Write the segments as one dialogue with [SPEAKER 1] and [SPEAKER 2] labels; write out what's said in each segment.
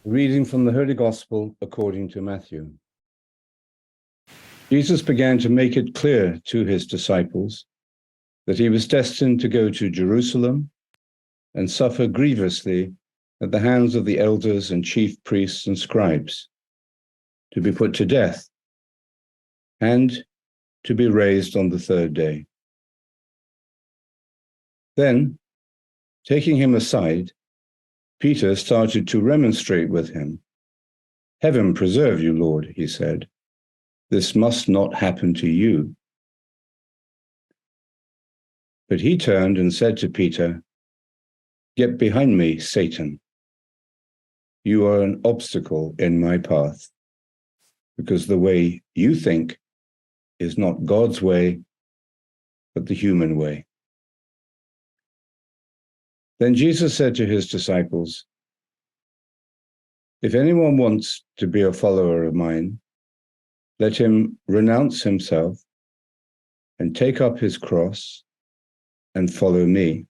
[SPEAKER 1] Reading from the Holy Gospel according to Matthew. Jesus began to make it clear to his disciples that he was destined to go to Jerusalem and suffer grievously at the hands of the elders and chief priests and scribes, to be put to death, and to be raised on the third day. Then, taking him aside, Peter started to remonstrate with him. "Heaven preserve you, Lord," he said. "This must not happen to you." But he turned and said to Peter, "Get behind me, Satan. You are an obstacle in my path, because the way you think is not God's way, but the human way." Then Jesus said to his disciples, "If anyone wants to be a follower of mine, let him renounce himself and take up his cross and follow me.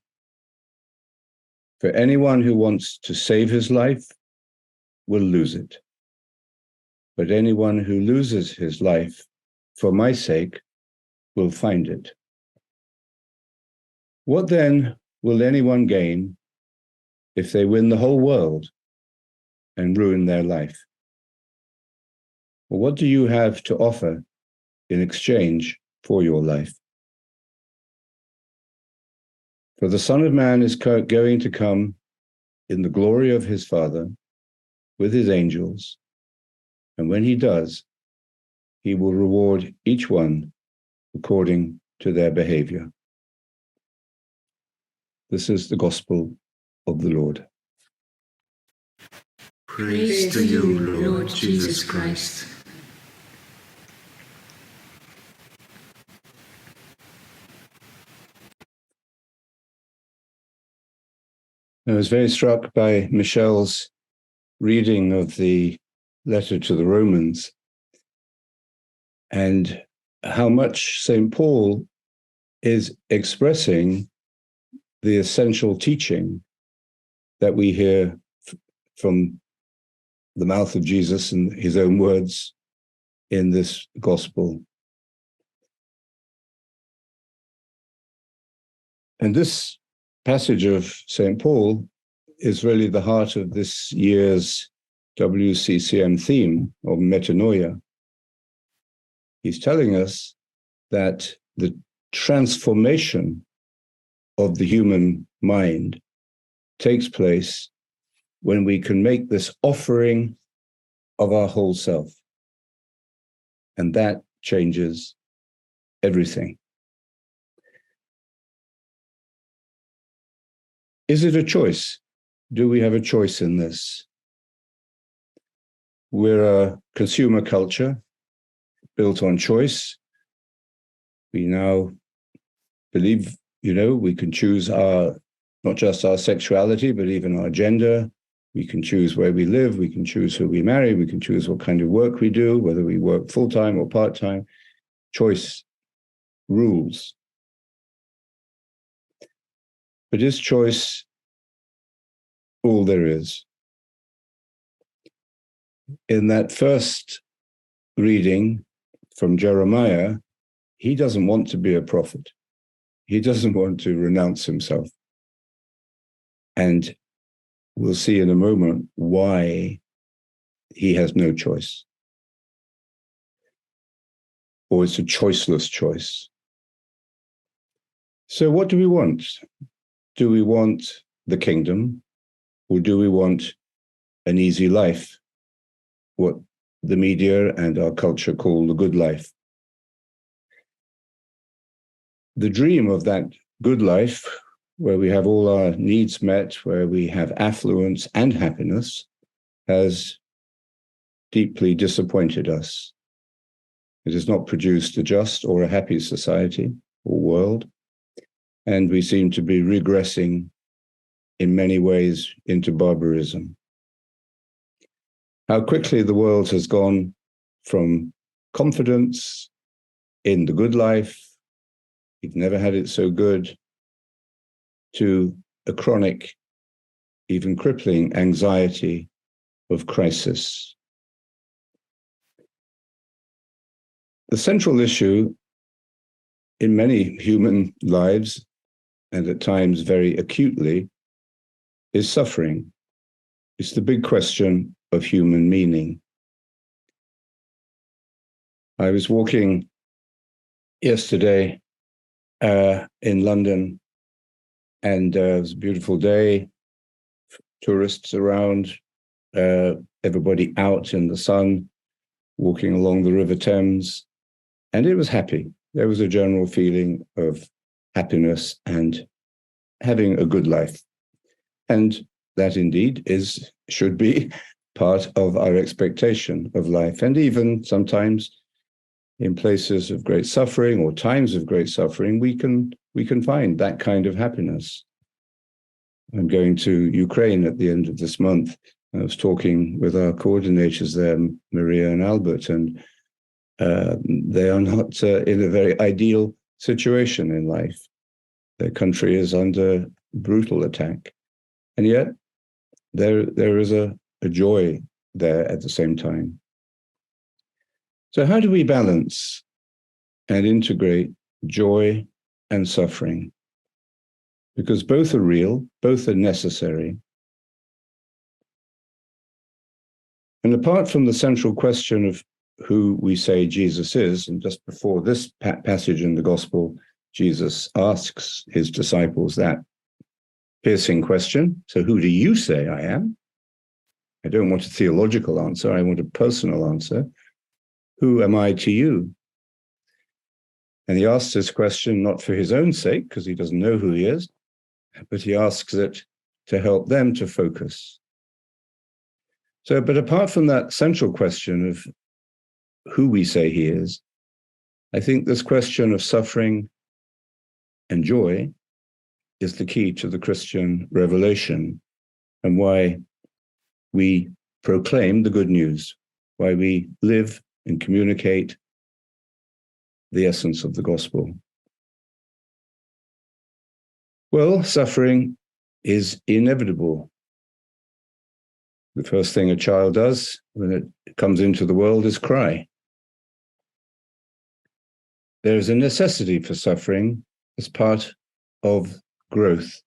[SPEAKER 1] For anyone who wants to save his life will lose it. But anyone who loses his life for my sake will find it. What then will anyone gain if they win the whole world and ruin their life? Or what do you have to offer in exchange for your life? For the Son of Man is going to come in the glory of his Father with his angels, and when he does, he will reward each one according to their behavior." This is the gospel of the Lord.
[SPEAKER 2] Praise to you, Lord Jesus Christ.
[SPEAKER 1] I was very struck by Michelle's reading of the letter to the Romans and how much St. Paul is expressing the essential teaching that we hear from the mouth of Jesus and his own words in this gospel. And this passage of St. Paul is really the heart of this year's WCCM theme of metanoia. He's telling us that the transformation of the human mind takes place when we can make this offering of our whole self. And that changes everything. Is it a choice? Do we have a choice in this? We're a consumer culture built on choice. We now believe, we can choose not just our sexuality, but even our gender. We can choose where we live. We can choose who we marry. We can choose what kind of work we do, whether we work full-time or part-time. Choice rules. But is choice all there is? In that first reading from Jeremiah, he doesn't want to be a prophet. He doesn't want to renounce himself. And we'll see in a moment why he has no choice. Or it's a choiceless choice. So what do we want? Do we want the kingdom, or do we want an easy life? What the media and our culture call the good life. The dream of that good life, where we have all our needs met, where we have affluence and happiness, has deeply disappointed us. It has not produced a just or a happy society or world, and we seem to be regressing in many ways into barbarism. How quickly the world has gone from confidence in the good life, we've never had it so good, to a chronic, even crippling anxiety of crisis. The central issue in many human lives, and at times very acutely, is suffering. It's the big question of human meaning. I was walking yesterday in London, and it was a beautiful day, tourists around, everybody out in the sun, walking along the River Thames, and it was happy. There was a general feeling of happiness and having a good life. And that indeed should be part of our expectation of life. And even sometimes in places of great suffering or times of great suffering, we can find that kind of happiness. I'm going to Ukraine at the end of this month. I was talking with our coordinators there, Maria and Albert, and they are not in a very ideal situation in life. Their country is under brutal attack. And yet there is a joy there at the same time. So how do we balance and integrate joy and suffering? Because both are real, both are necessary. And apart from the central question of who we say Jesus is, and just before this passage in the Gospel, Jesus asks his disciples that piercing question. So who do you say I am? I don't want a theological answer. I want a personal answer. Who am I to you? And he asks this question not for his own sake, because he doesn't know who he is, but he asks it to help them to focus. So, but apart from that central question of who we say he is, I think this question of suffering and joy is the key to the Christian revelation and why we proclaim the good news, why we live and communicate the essence of the gospel. Well, suffering is inevitable. The first thing a child does when it comes into the world is cry. There is a necessity for suffering as part of growth.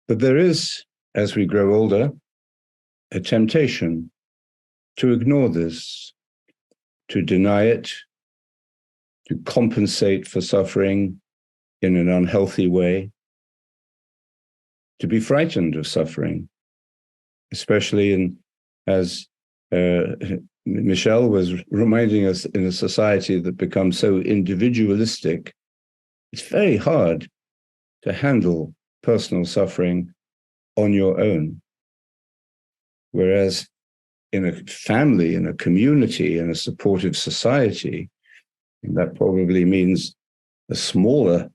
[SPEAKER 1] But there is, as we grow older, a temptation to ignore this, to deny it, to compensate for suffering in an unhealthy way, to be frightened of suffering, especially as Michelle was reminding us, in a society that becomes so individualistic, it's very hard to handle personal suffering on your own. Whereas in a family, in a community, in a supportive society, and that probably means a smaller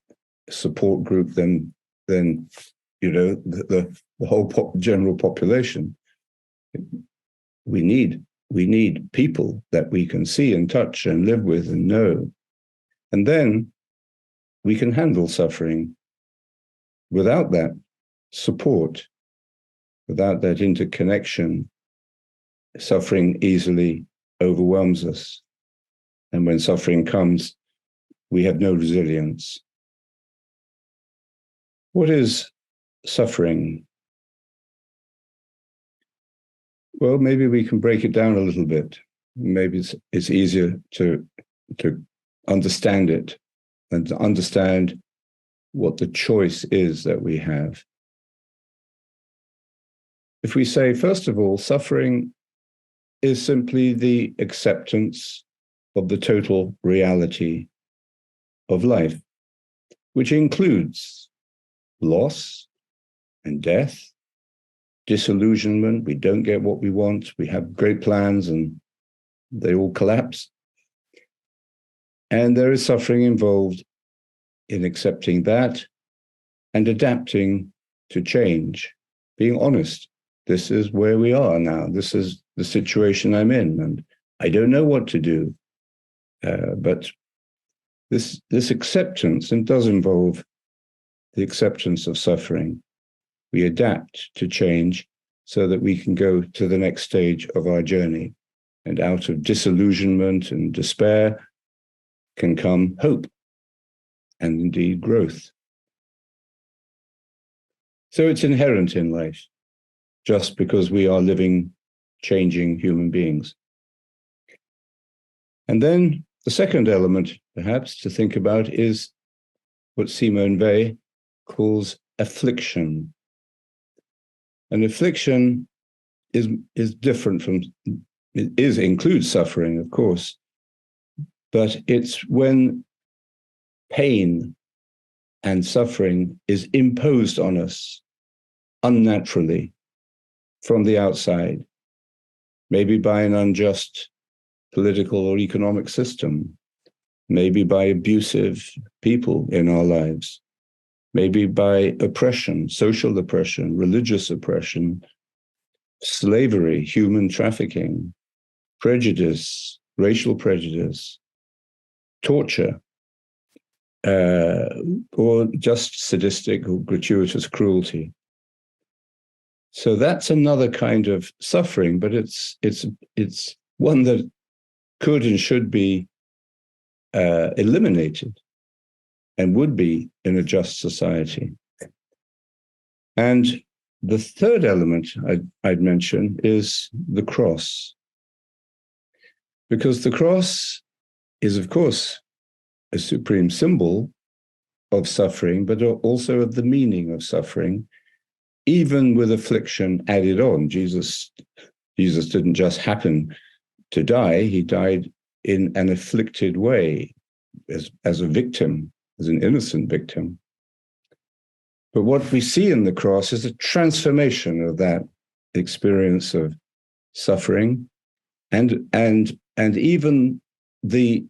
[SPEAKER 1] support group than the whole general population. We need people that we can see and touch and live with and know. And then we can handle suffering. Without that support, without that interconnection, suffering easily overwhelms us. And when suffering comes, we have no resilience. What is suffering? Well, maybe we can break it down a little bit. Maybe it's easier to understand it and to understand what the choice is that we have. If we say, first of all, suffering is simply the acceptance of the total reality of life, which includes loss and death, disillusionment. We don't get what we want. We have great plans and they all collapse. And there is suffering involved in accepting that and adapting to change, being honest. This is where we are now. This is the situation I'm in, and I don't know what to do. But this acceptance, and does involve the acceptance of suffering. We adapt to change so that we can go to the next stage of our journey. And out of disillusionment and despair can come hope and indeed growth. So it's inherent in life, just because we are living, changing human beings. And then the second element, perhaps, to think about is what Simone Weil calls affliction. And affliction is different from, includes suffering, of course, but it's when pain and suffering is imposed on us unnaturally from the outside, maybe by an unjust political or economic system, maybe by abusive people in our lives, maybe by oppression, social oppression, religious oppression, slavery, human trafficking, prejudice, racial prejudice, torture, or just sadistic or gratuitous cruelty. So that's another kind of suffering, but it's one that could and should be eliminated and would be in a just society. And the third element I'd mention is the cross, because the cross is, of course, a supreme symbol of suffering, but also of the meaning of suffering, even with affliction added on. Jesus didn't just happen to die. He died in an afflicted way as a victim, as an innocent victim. But what we see in the cross is a transformation of that experience of suffering, and even the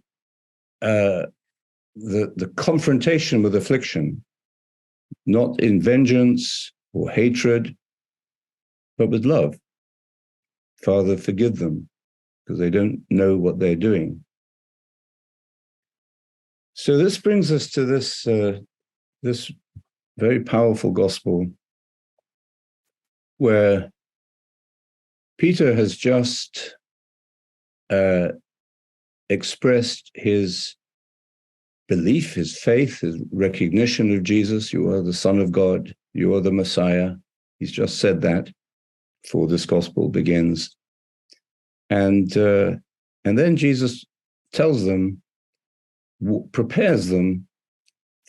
[SPEAKER 1] confrontation with affliction, not in vengeance or hatred, but with love. Father, forgive them, because they don't know what they're doing. So this brings us to this very powerful gospel, where Peter has just expressed his belief, his faith, his recognition of Jesus. You are the Son of God. You are the Messiah. He's just said that before this gospel begins. And then Jesus tells them, prepares them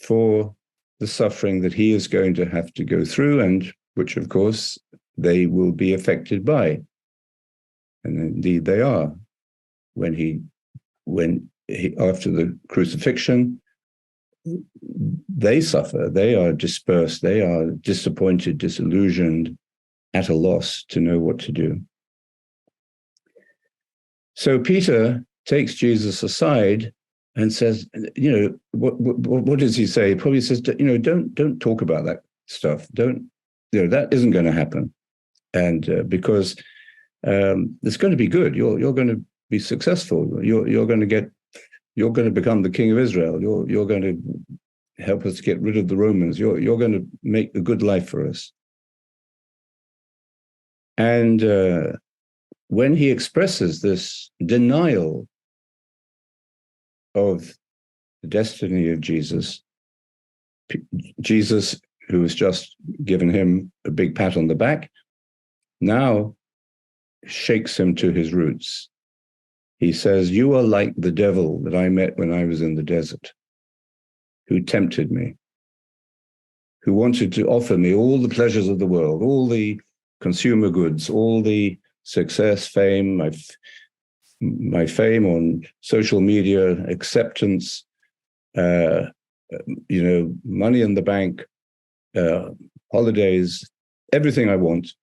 [SPEAKER 1] for the suffering that he is going to have to go through, and which, of course, they will be affected by. And indeed they are. When he after the crucifixion, they suffer, they are dispersed, they are disappointed, disillusioned, at a loss to know what to do. So Peter takes Jesus aside and says, what does he say? He probably says, don't talk about that stuff. That isn't going to happen. And because it's going to be good. You're going to be successful. You're going to become the king of Israel. You're going to help us get rid of the Romans. You're going to make a good life for us. And when he expresses this denial of the destiny of Jesus, Jesus, who has just given him a big pat on the back, now shakes him to his roots. He says, "You are like the devil that I met when I was in the desert, who tempted me, who wanted to offer me all the pleasures of the world, all the consumer goods, all the success, fame, my fame on social media, acceptance, money in the bank, holidays, everything I want,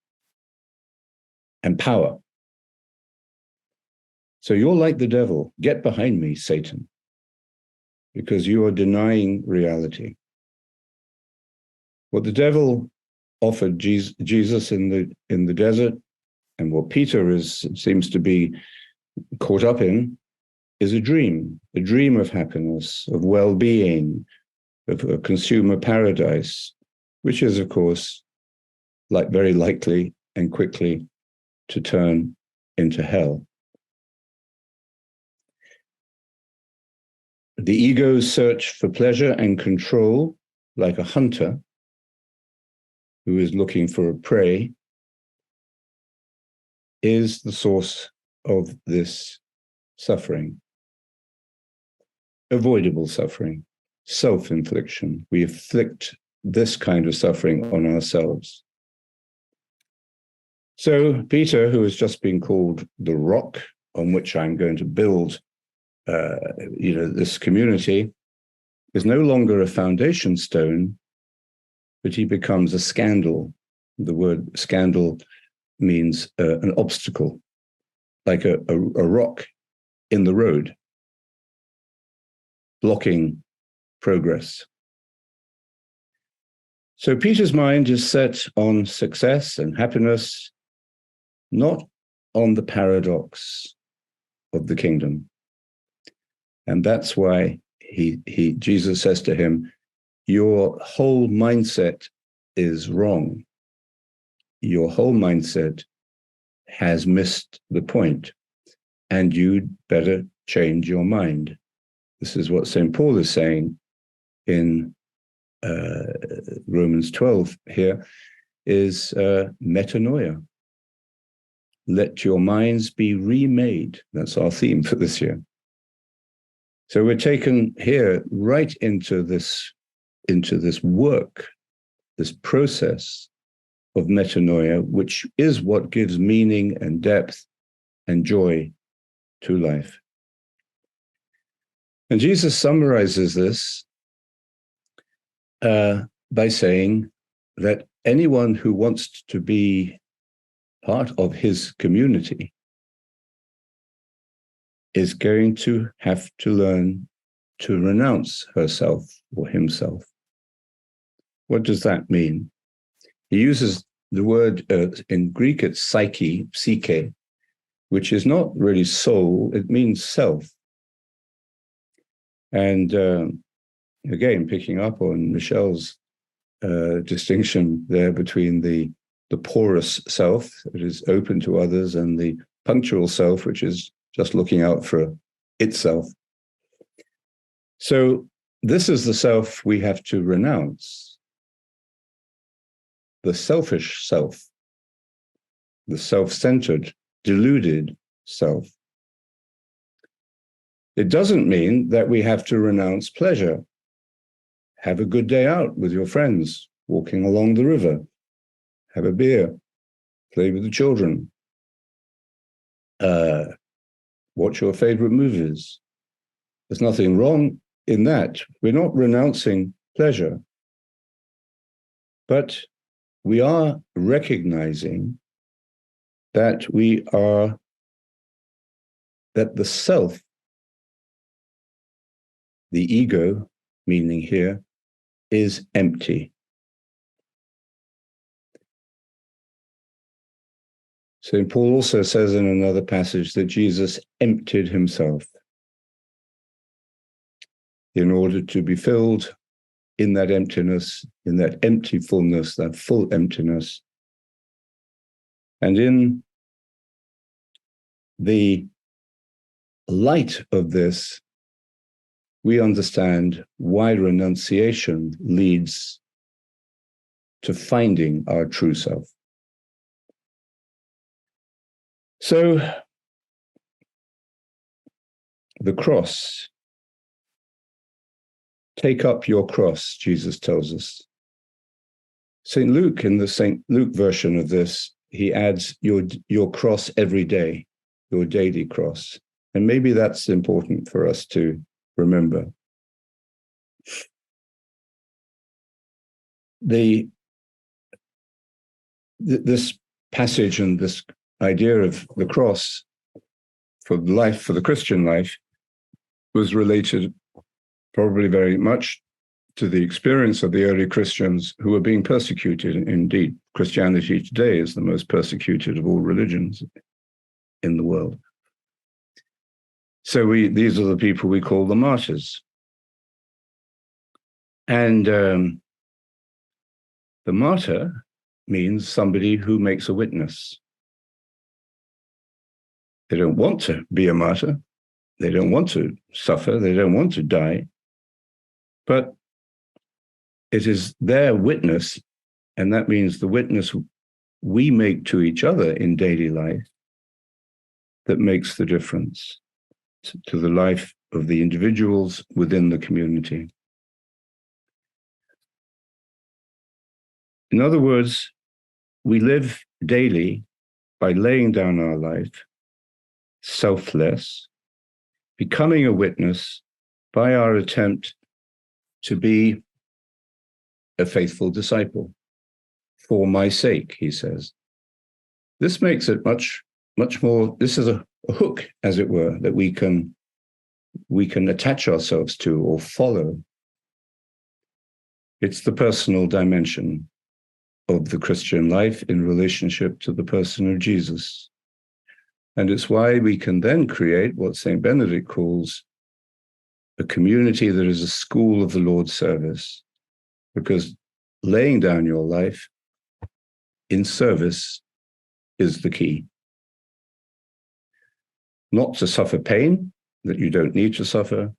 [SPEAKER 1] and power. So you're like the devil. Get behind me, Satan, because you are denying reality." What the devil offered Jesus in the desert, and what Peter seems to be caught up in, is a dream of happiness, of well-being, of a consumer paradise, which is, of course, very likely and quickly to turn into hell. The ego's search for pleasure and control, like a hunter who is looking for a prey, is the source of this suffering. Avoidable suffering, self-infliction. We inflict this kind of suffering on ourselves. So Peter, who has just been called the rock on which I'm going to build this community, is no longer a foundation stone, but he becomes a scandal. The word scandal means an obstacle, like a rock in the road, blocking progress. So Peter's mind is set on success and happiness, not on the paradox of the kingdom. And that's why Jesus says to him, your whole mindset is wrong. Your whole mindset has missed the point, and you'd better change your mind. This is what St. Paul is saying in Romans 12 here, is metanoia. Let your minds be remade. That's our theme for this year. So we're taken here right into this work, this process of metanoia, which is what gives meaning and depth and joy to life. And Jesus summarizes this by saying that anyone who wants to be part of his community is going to have to learn to renounce herself or himself. What does that mean? He uses the word, in Greek, it's psyche, which is not really soul, it means self. And again, picking up on Michelle's distinction there between the porous self, that is open to others, and the punctual self, which is just looking out for itself. So this is the self we have to renounce. The selfish self, the self-centered, deluded self. It doesn't mean that we have to renounce pleasure. Have a good day out with your friends, walking along the river, have a beer, play with the children, watch your favorite movies. There's nothing wrong in that. We're not renouncing pleasure, but we are recognizing that that the self, the ego, meaning here, is empty. St. Paul also says in another passage that Jesus emptied himself in order to be filled in that emptiness, in that empty fullness, that full emptiness. And in the light of this, we understand why renunciation leads to finding our true self. So, the cross. Take up your cross, Jesus tells us. St. Luke, in the St. Luke version of this, he adds your cross every day, your daily cross. And maybe that's important for us to remember. This passage and this idea of the cross for life, for the Christian life, was related probably very much to the experience of the early Christians who were being persecuted. Indeed, Christianity today is the most persecuted of all religions in the world. So these are the people we call the martyrs. And the martyr means somebody who makes a witness. They don't want to be a martyr. They don't want to suffer. They don't want to die. But it is their witness, and that means the witness we make to each other in daily life, that makes the difference to the life of the individuals within the community. In other words, we live daily by laying down our life, selfless, becoming a witness by our attempt to be a faithful disciple. For my sake, he says. This makes it much more, this is a hook, as it were, that we can attach ourselves to or follow. It's the personal dimension of the Christian life in relationship to the person of Jesus. And it's why we can then create what St. Benedict calls a community that is a school of the Lord's service, because laying down your life in service is the key. Not to suffer pain that you don't need to suffer,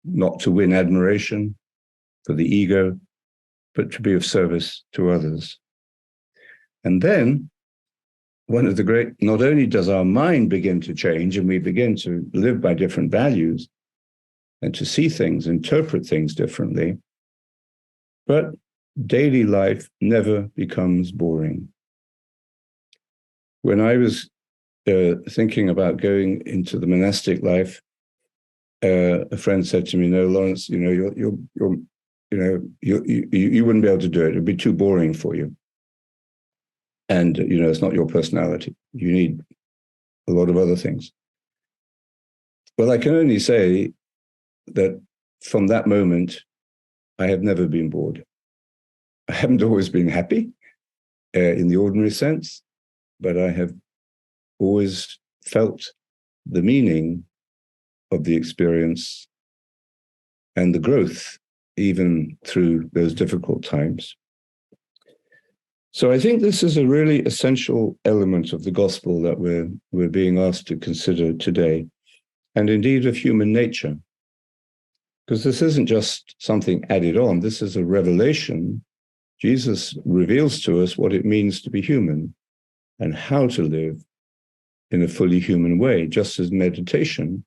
[SPEAKER 1] not to win admiration for the ego, but to be of service to others. And then, not only does our mind begin to change and we begin to live by different values and to see things, interpret things differently, but daily life never becomes boring. When I was thinking about going into the monastic life, a friend said to me, "No, Laurence, you wouldn't be able to do it. It'd be too boring for you. And, it's not your personality. You need a lot of other things." Well, I can only say that from that moment, I have never been bored. I haven't always been happy in the ordinary sense, but I have always felt the meaning of the experience and the growth, even through those difficult times. So I think this is a really essential element of the gospel that we're being asked to consider today, and indeed of human nature. Because this isn't just something added on, this is a revelation. Jesus reveals to us what it means to be human and how to live in a fully human way, just as meditation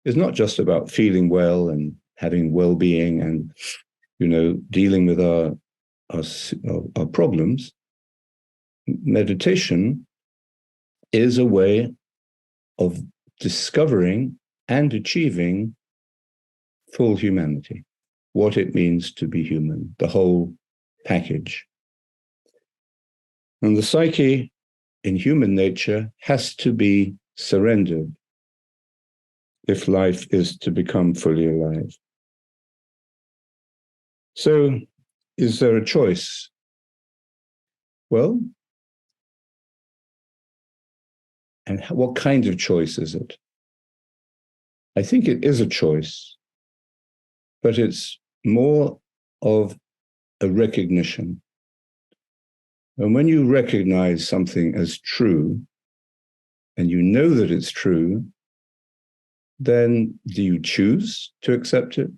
[SPEAKER 1] is not just about feeling well and having well-being and, dealing with our problems. Meditation is a way of discovering and achieving full humanity, what it means to be human, the whole package. And the psyche in human nature has to be surrendered if life is to become fully alive. So, is there a choice? Well, and what kind of choice is it? I think it is a choice, but it's more of a recognition. And when you recognize something as true, and you know that it's true, then do you choose to accept it?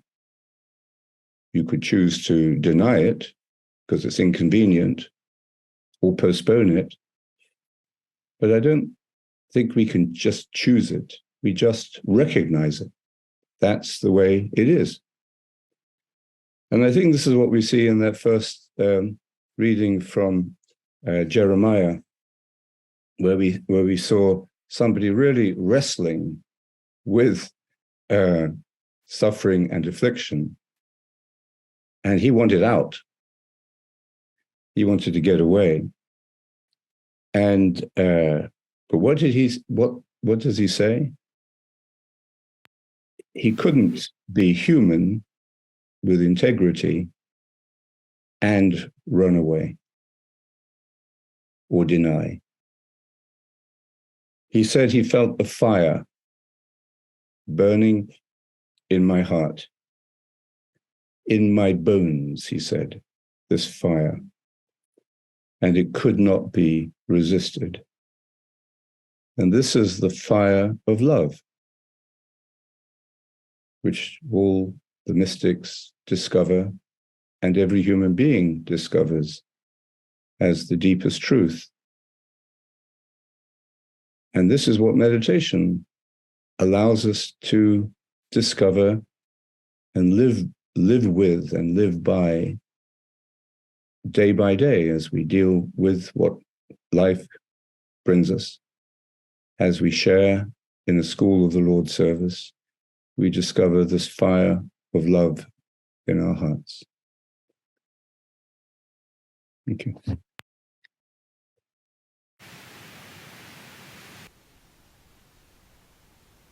[SPEAKER 1] You could choose to deny it because it's inconvenient or postpone it. But I don't think we can just choose it. We just recognize it. That's the way it is. And I think this is what we see in that first reading from Jeremiah, where we saw somebody really wrestling with suffering and affliction, and he wanted out. He wanted to get away. And but what does he say? He couldn't be human with integrity and run away or deny. He said he felt a fire burning in my heart, in my bones, he said, this fire. and it could not be resisted. And this is the fire of love, which all the mystics discover, and every human being discovers as the deepest truth. And this is what meditation allows us to discover and live with and live by day as we deal with what life brings us. As we share in the school of the Lord's service, we discover this fire of love in our hearts. Thank you.